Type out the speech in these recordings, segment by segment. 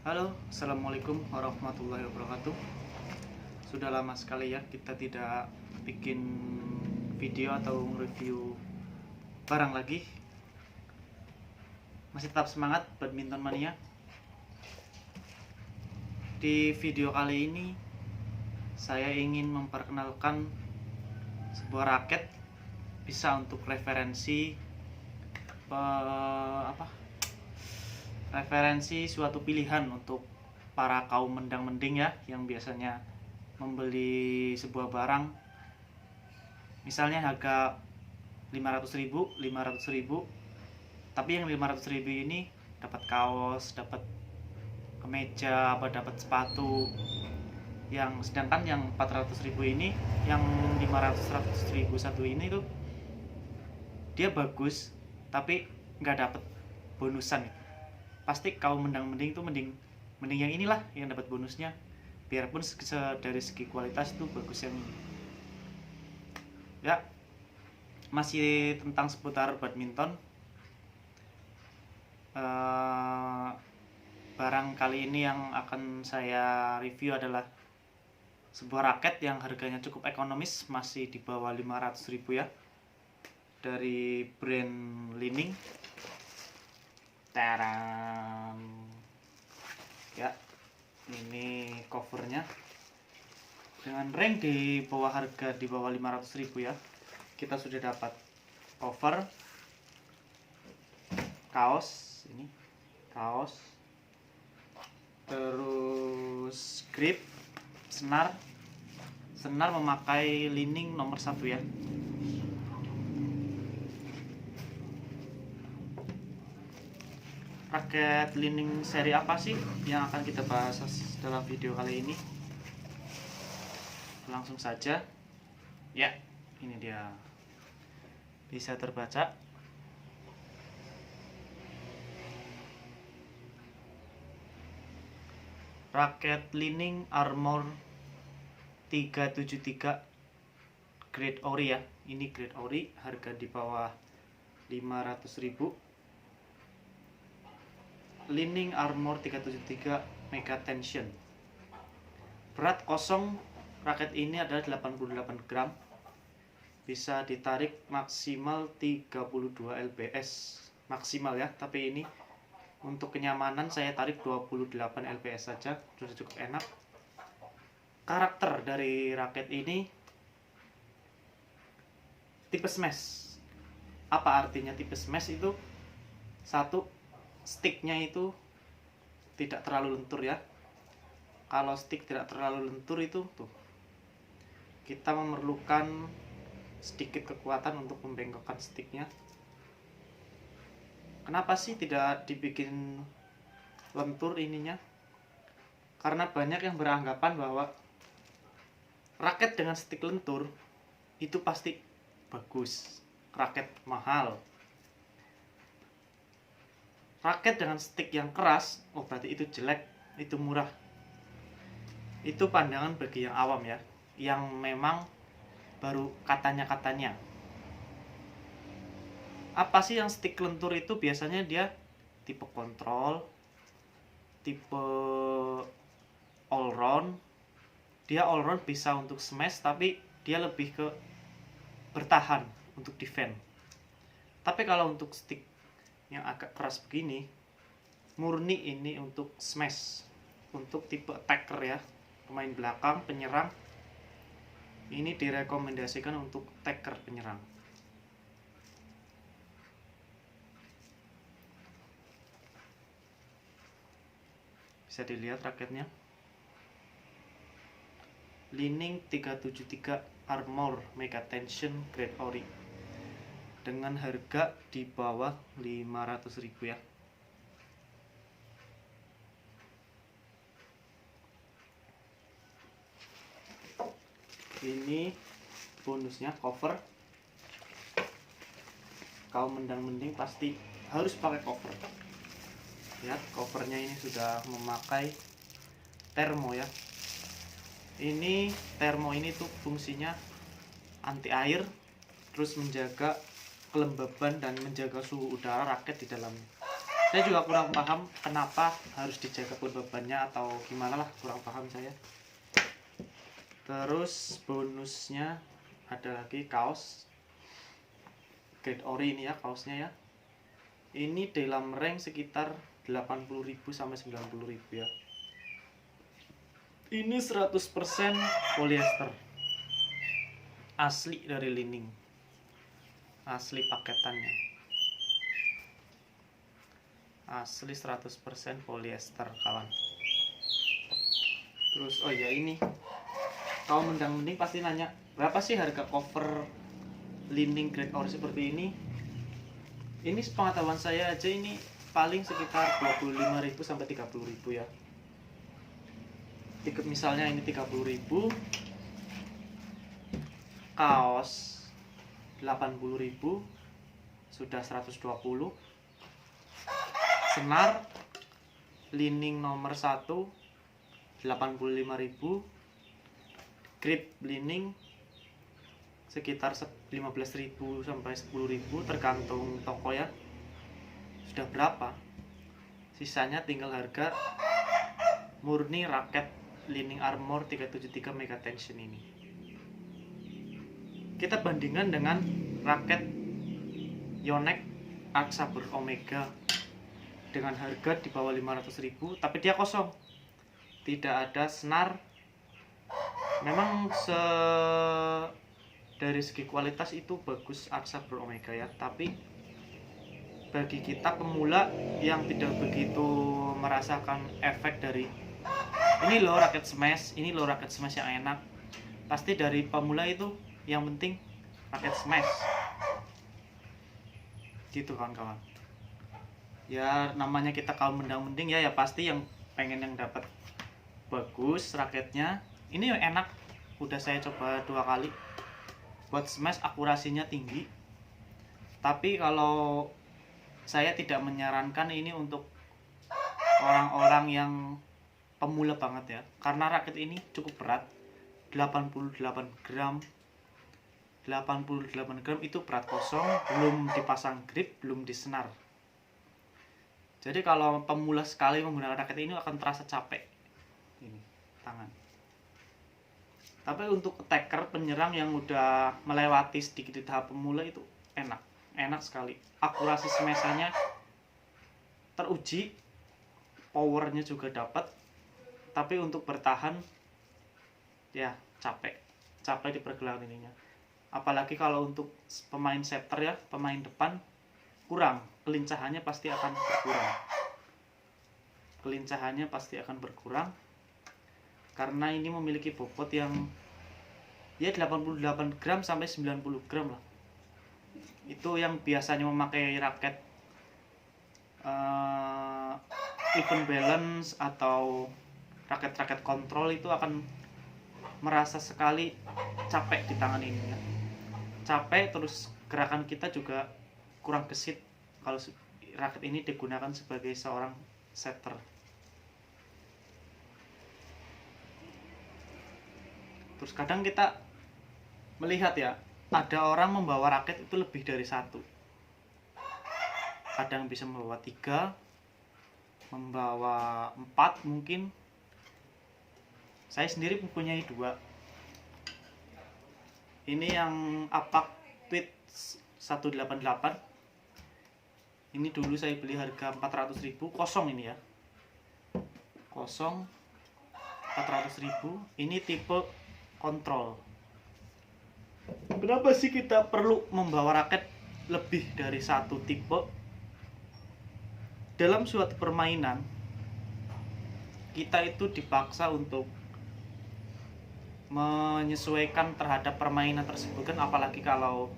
Halo, assalamualaikum warahmatullahi wabarakatuh. Sudah lama sekali ya kita tidak bikin video atau review barang lagi. Masih tetap semangat badminton mania. Di video kali ini saya ingin memperkenalkan sebuah raket, bisa untuk referensi referensi suatu pilihan untuk para kaum mendang-mending ya, yang biasanya membeli sebuah barang misalnya harga 500.000, tapi yang 500.000 ini dapat kaos, dapat kemeja, dapat sepatu, yang sedangkan yang 400.000 ini, yang 500.000 satu ini tuh dia bagus tapi nggak dapat bonusan. Pasti kaum mendang-mending itu mending yang inilah yang dapat bonusnya, biarpun dari segi kualitas itu bagus yang ini ya. Masih tentang seputar badminton. Barang kali ini yang akan saya review adalah sebuah raket yang harganya cukup ekonomis, masih di bawah 500.000 ya, dari brand Li-Ning. Taram. Ya, ini covernya dengan rank di bawah harga di bawah 500.000 ya. Kita sudah dapat cover, kaos, ini kaos, terus grip, senar memakai Li-Ning nomor 1 ya. Raket Li-Ning seri apa sih yang akan kita bahas dalam video kali ini? Langsung saja ya, ini dia, bisa terbaca. Raket Li-Ning Armor 373 grade ori ya. Ini grade ori, harga di bawah 500.000. Li-Ning Armor 373 Mega Tension. Berat kosong raket ini adalah 88 gram. Bisa ditarik maksimal 32 lbs maksimal ya, tapi ini untuk kenyamanan saya tarik 28 lbs saja, sudah cukup enak. Karakter dari raket ini tipe smash. Apa artinya tipe smash itu? Satu, sticknya itu tidak terlalu lentur ya. Kalau stick tidak terlalu lentur itu tuh, kita memerlukan sedikit kekuatan untuk membengkokkan sticknya. Kenapa sih tidak dibikin lentur ininya? Karena banyak yang beranggapan bahwa raket dengan stick lentur itu pasti bagus, raket mahal. Raket dengan stick yang keras, oh berarti itu jelek, itu murah. Itu pandangan bagi yang awam ya, yang memang baru katanya. Apa sih yang stick lentur itu? Biasanya dia tipe kontrol, tipe all round. Dia all round bisa untuk smash, tapi dia lebih ke bertahan untuk defend. Tapi kalau untuk stick yang agak keras begini, murni ini untuk smash, untuk tipe attacker ya, pemain belakang, penyerang. Ini direkomendasikan untuk attacker, penyerang. Bisa dilihat raketnya, Li-Ning 373 Armor Mega Tension grade ori, dengan harga di bawah 500.000 ya. Ini bonusnya cover. Kaum mendang-mending pasti harus pakai cover. Lihat covernya, ini sudah memakai termo ya. Ini termo ini tuh fungsinya anti air, terus menjaga kelembaban dan menjaga suhu udara raket di dalamnya. Saya juga kurang paham kenapa harus dijaga bebannya atau gimana lah, kurang paham saya. Terus bonusnya ada lagi kaos grade ori ini ya, kaosnya ya. Ini dalam rank sekitar 80.000 sampai 90.000 ya. Ini 100% polyester. Asli dari lining. Asli paketannya. Asli 100% polyester kawan. Terus oh ya ini, kalau mendang-mending pasti nanya berapa sih harga cover lining grade ori seperti ini. Ini sepengetahuan saya aja ini paling sekitar 25.000 sampai 30.000 ya. Tiket misalnya ini 30.000, kaos 80.000, sudah 120. Senar lining nomor 1 85.000, grip lining sekitar 15.000 sampai 10.000 tergantung toko ya. Sudah berapa? Sisanya tinggal harga murni raket lining armor 373 mega tension ini. Kita bandingkan dengan raket Yonex Arc Saber Omega dengan harga di bawah 500.000, tapi dia kosong. Tidak ada senar. Memang dari segi kualitas itu bagus Arc Saber Omega ya, tapi bagi kita pemula yang tidak begitu merasakan efek dari ini loh raket smash, ini loh raket smash yang enak, pasti dari pemula itu yang penting raket smash gitu kawan-kawan ya. Namanya kita kaum mendang-mending ya, pasti yang pengen yang dapat bagus raketnya. Ini yang enak, udah saya coba 2 kali. Buat smash akurasinya tinggi, tapi kalau saya tidak menyarankan ini untuk orang-orang yang pemula banget ya, karena raket ini cukup berat, 88 gram. 88 gram itu berat kosong, belum dipasang grip, belum disenar. Jadi kalau pemula sekali menggunakan raket ini akan terasa capek ini tangan. Tapi untuk attacker, penyerang yang udah melewati sedikit di tahap pemula itu enak sekali. Akurasi smash-nya teruji, powernya juga dapat. Tapi untuk bertahan ya capek di pergelangan ininya. Apalagi kalau untuk pemain setter ya, pemain depan kurang, kelincahannya pasti akan berkurang. Karena ini memiliki bobot yang ya 88 gram sampai 90 gram lah. Itu yang biasanya memakai raket even balance atau raket-raket kontrol itu akan merasa sekali capek di tangan ini ya. Capek, terus gerakan kita juga kurang gesit kalau raket ini digunakan sebagai seorang setter. Terus kadang kita melihat ya, ada orang membawa raket itu lebih dari 1. Kadang bisa membawa 3, membawa 4 mungkin. Saya sendiri mempunyai 2. Ini yang Apak Tweet 188. Ini dulu saya beli harga 400.000, kosong ini ya. Kosong 400.000. Ini tipe kontrol. Kenapa sih kita perlu membawa raket lebih dari 1 tipe? Dalam suatu permainan kita itu dipaksa untuk menyesuaikan terhadap permainan tersebut kan, apalagi kalau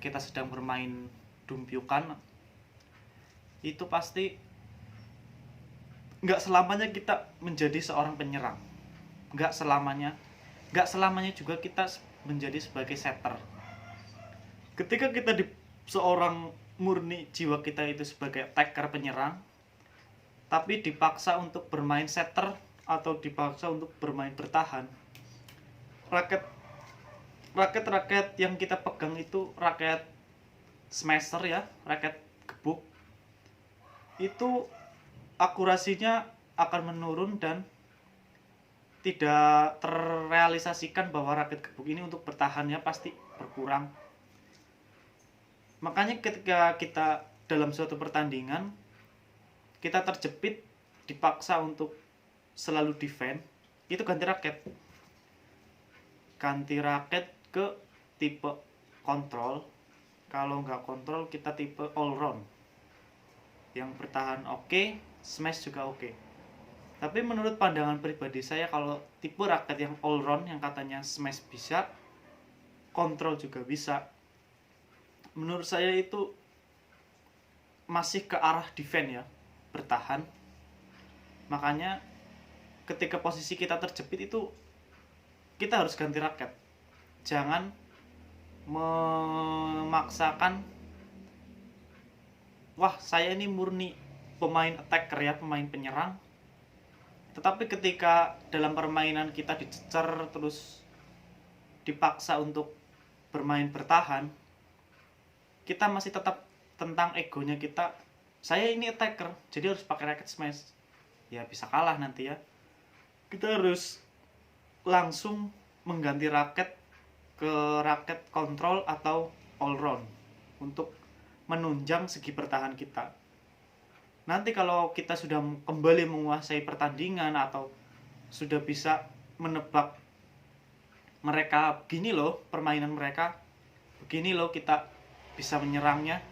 kita sedang bermain dumpiukan, itu pasti nggak selamanya kita menjadi seorang penyerang, nggak selamanya juga kita menjadi sebagai setter. Ketika kita seorang murni jiwa kita itu sebagai attacker, penyerang, tapi dipaksa untuk bermain setter atau dipaksa untuk bermain bertahan, raket yang kita pegang itu raket smasher ya, raket gebuk. itu akurasinya akan menurun dan tidak terrealisasikan bahwa raket gebuk ini untuk bertahannya pasti berkurang. Makanya ketika kita dalam suatu pertandingan kita terjepit, dipaksa untuk selalu defend, itu ganti raket. Ganti raket ke tipe kontrol. Kalau nggak kontrol kita tipe all round. Yang bertahan oke, smash juga oke. Tapi menurut pandangan pribadi saya, kalau tipe raket yang all round yang katanya smash bisa, kontrol juga bisa, menurut saya itu masih ke arah defend ya, bertahan. Makanya ketika posisi kita terjepit itu kita harus ganti raket. Jangan memaksakan, wah saya ini murni pemain attacker ya, pemain penyerang, tetapi ketika dalam permainan kita dicecer terus dipaksa untuk bermain bertahan, kita masih tetap tentang egonya kita, saya ini attacker jadi harus pakai raket smash, ya bisa kalah nanti ya. Kita harus langsung mengganti raket ke raket kontrol atau all round untuk menunjang segi bertahan kita. Nanti kalau kita sudah kembali menguasai pertandingan atau sudah bisa menebak mereka, begini loh permainan mereka, begini loh kita bisa menyerangnya.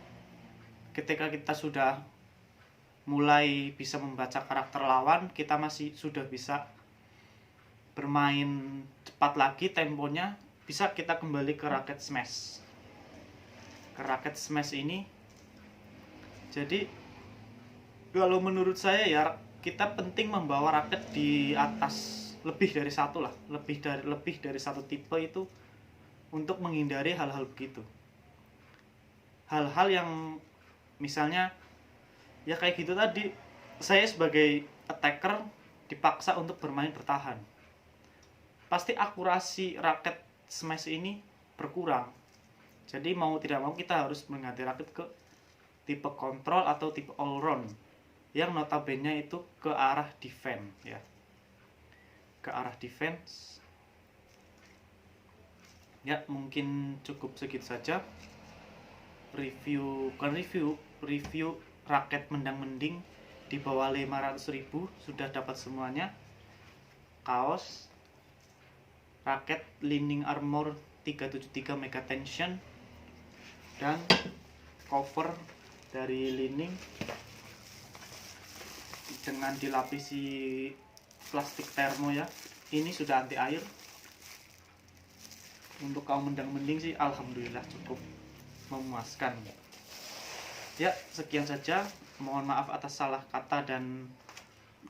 Ketika kita sudah mulai bisa membaca karakter lawan, kita masih sudah bisa bermain cepat lagi temponya, bisa kita kembali ke raket smash. Ke raket smash ini. Jadi kalau menurut saya ya, kita penting membawa raket di atas lebih dari satu lah, lebih dari satu tipe itu, untuk menghindari hal-hal begitu. Hal-hal yang misalnya ya kayak gitu tadi, saya sebagai attacker dipaksa untuk bermain bertahan, pasti akurasi raket smash ini berkurang. Jadi mau tidak mau kita harus mengganti raket ke tipe kontrol atau tipe all round, yang notabene itu ke arah defense ya, ke arah defense. Ya mungkin cukup segitu saja review raket mendang-mending di bawah 500.000. Sudah dapat semuanya, kaos, raket Lining Armor 373 Mega Tension, dan cover dari Lining dengan dilapisi plastik termo ya. Ini sudah anti air. Untuk kaum mendang-mending sih alhamdulillah cukup memuaskan. Ya sekian saja, mohon maaf atas salah kata dan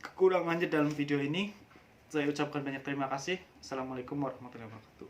kekurangannya dalam video ini. Saya ucapkan banyak terima kasih. Assalamualaikum warahmatullahi wabarakatuh.